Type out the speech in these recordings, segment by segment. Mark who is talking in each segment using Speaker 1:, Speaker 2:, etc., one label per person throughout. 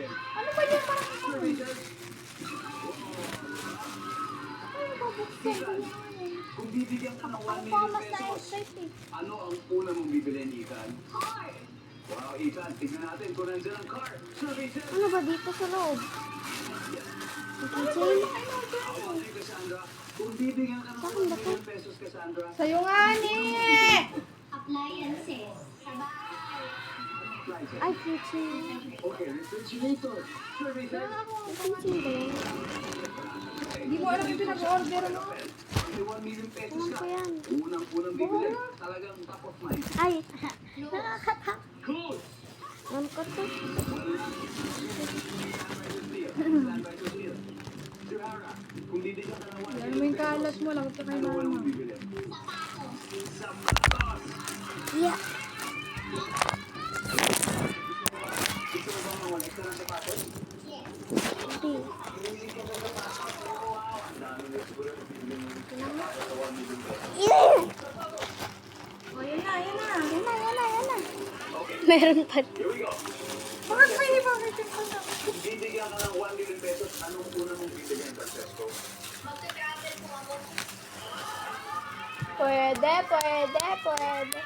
Speaker 1: Ano ba yan? Parang ano babuksan ko yan?
Speaker 2: Kung bibigyan ka ng 1
Speaker 1: Ako pa
Speaker 2: million
Speaker 1: mas
Speaker 2: pesos,
Speaker 1: na-excite eh.
Speaker 2: ano ang una mong bibilhin, Ethan? Car! Wow, Ethan, tignan natin kung nandiyan ang car. Services!
Speaker 1: Ano ba dito sa loob? Keychain?
Speaker 2: Ako si Cassandra. Kung bibigyan ka ng 1 million pesos, Cassandra,
Speaker 3: Sa'yo nga ni!
Speaker 4: Appliances. Sa bahay.
Speaker 1: Ay, keychain.
Speaker 2: okay, refrigerator. Services!
Speaker 1: Keychain ba yan?
Speaker 3: Hindi mo alam yung pinag-order mo.
Speaker 2: May 1 million pesos
Speaker 1: Ano
Speaker 2: ka.
Speaker 1: ko yan?
Speaker 2: Unang bibili. Talagang top of mind.
Speaker 1: Ay, nakakata.
Speaker 2: Close!
Speaker 1: Ano ko to?
Speaker 2: Standby to deal. Sahara, kung bibigyan ka ng 1
Speaker 3: Ano mo
Speaker 2: million
Speaker 3: yung kalat mo, lagot ka kay
Speaker 2: ano
Speaker 3: mama.
Speaker 2: mong bibili?
Speaker 4: Sapatos.
Speaker 2: Sapatos!
Speaker 1: Yeah.
Speaker 2: Gusto mo bang mawala ka ng sapatos?
Speaker 4: Yes.
Speaker 1: Hindi. Yeah!
Speaker 3: O, yan na, yan na.
Speaker 1: Yan na, yan na, yan na. Meron pa.
Speaker 2: Here we go.
Speaker 3: Bakit may iba-iba ko sa...
Speaker 2: Kung bibigyan ka ng 1 million pesos, anong una mong bibigyan, Francesco?
Speaker 4: Magta-travel po ako.
Speaker 1: Pwede, pwede, pwede.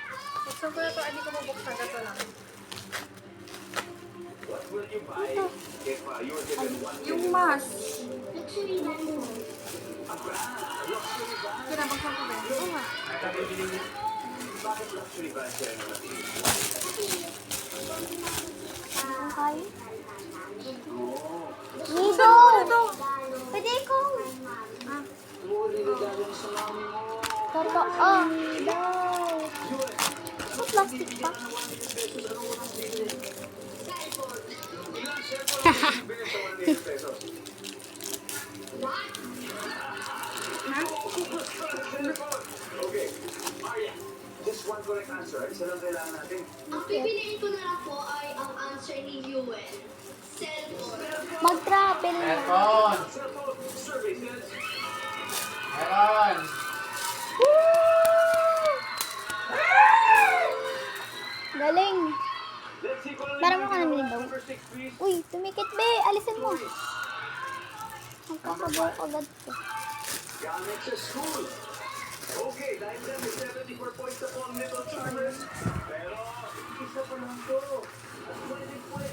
Speaker 3: Buksan ko na to, hindi ko mabuksan. Ito lang.
Speaker 2: What will you buy if you were given 1 million?
Speaker 3: Yung mask.
Speaker 4: Luxury bag.
Speaker 2: A brand, a luxury bag.
Speaker 3: Kinabuksan ko ba? Oo nga.
Speaker 2: Bakit luxury bag siya na napili?
Speaker 1: Ang kayo?
Speaker 2: Oo.
Speaker 1: Nido! Pwede ko.
Speaker 2: Oo, niligado sa mami mo.
Speaker 1: Totoo. No. Sa plastic pa.
Speaker 2: Ilang cellphone ang bibili sa 1 million pesos? Okay. Maria, just one correct answer. Isa lang kailangan natin.
Speaker 4: Ang pipiliin ko na lang po ay ang answer ni Yuen. Cellphone.
Speaker 1: Mag-travel na.
Speaker 5: Meron!
Speaker 2: Cellphone services.
Speaker 5: Meron!
Speaker 1: Galing.
Speaker 2: Let's see kung ano
Speaker 1: Para mo
Speaker 2: yung
Speaker 1: ka namin daw.
Speaker 2: number 6, please.
Speaker 1: Uy, tumikit be. Alisin mo. Magkakabuo agad ko.
Speaker 2: Gamit sa school. Okay, dahil dyan may 74 points na po ang Little Charmers. Pero, isa pa lang to. At pwede